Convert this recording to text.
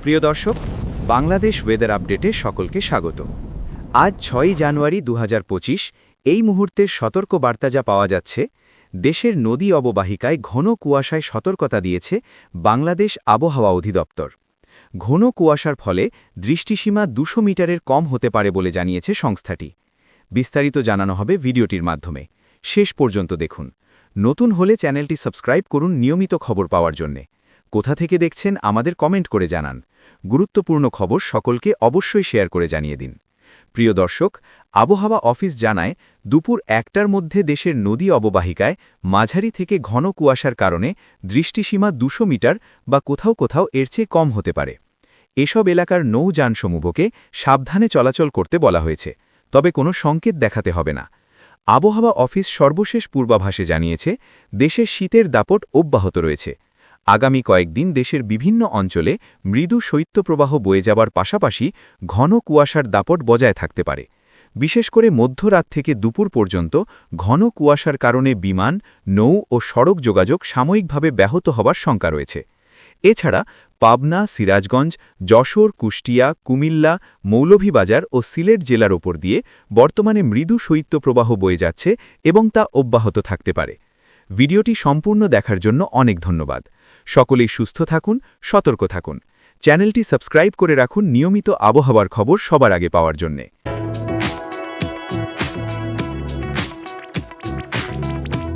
প্রিয় দর্শক, বাংলাদেশ ওয়েদার আপডেটে সকলকে স্বাগত। আজ ৬ জানুয়ারি ২০২৫ এই মুহূর্তের সতর্ক বার্তা যা পাওয়া যাচ্ছে, দেশের নদী অববাহিকায় ঘন কুয়াশায় সতর্কতা দিয়েছে বাংলাদেশ আবহাওয়া অধিদপ্তর। ঘন কুয়াশার ফলে দৃষ্টিসীমা ২০০ মিটারের কম হতে পারে বলে জানিয়েছে সংস্থাটি। বিস্তারিত জানানো হবে ভিডিওটির মাধ্যমে। শেষ পর্যন্ত দেখুন। নতুন হলে চ্যানেলটি সাবস্ক্রাইব করুন নিয়মিত খবর পাওয়ার জন্যে। কোথা থেকে দেখছেন আমাদের কমেন্ট করে জানান। গুরুত্বপূর্ণ খবর সকলকে অবশ্যই শেয়ার করে জানিয়ে দিন। প্রিয় দর্শক, আবহাওয়া অফিস জানায় দুপুর ১টার মধ্যে দেশের নদী অববাহিকায় মাঝারি থেকে ঘন কুয়াশার কারণে দৃষ্টিসীমা ২০০ মিটার বা কোথাও কোথাও এর চেয়ে কম হতে পারে। এসব এলাকার নৌযানসমূহকে সাবধানে চলাচল করতে বলা হয়েছে, তবে কোনো সংকেত দেখাতে হবে না। আবহাওয়া অফিস সর্বশেষ পূর্বাভাসে জানিয়েছে দেশের শীতের দাপট অব্যাহত রয়েছে। আগামী কয়েকদিন দেশের বিভিন্ন অঞ্চলে মৃদু শৈত্যপ্রবাহ বয়ে যাবার পাশাপাশি ঘন কুয়াশার দাপট বজায় থাকতে পারে। বিশেষ করে মধ্যরাত থেকে দুপুর পর্যন্ত ঘন কুয়াশার কারণে বিমান, নৌ ও সড়ক যোগাযোগ সাময়িকভাবে ব্যাহত হবার শঙ্কা রয়েছে। এছাড়া পাবনা, সিরাজগঞ্জ, যশোর, কুষ্টিয়া, কুমিল্লা, মৌলভীবাজার ও সিলেট জেলার ওপর দিয়ে বর্তমানে মৃদু শৈত্যপ্রবাহ বয়ে যাচ্ছে এবং তা অব্যাহত থাকতে পারে। ভিডিওটি সম্পূর্ণ দেখার জন্য অনেক ধন্যবাদ। সকলেই সুস্থ থাকুন, সতর্ক থাকুন। চ্যানেলটি সাবস্ক্রাইব করে রাখুন নিয়মিত আবহাওয়ার খবর সবার আগে পাওয়ার জন্যে।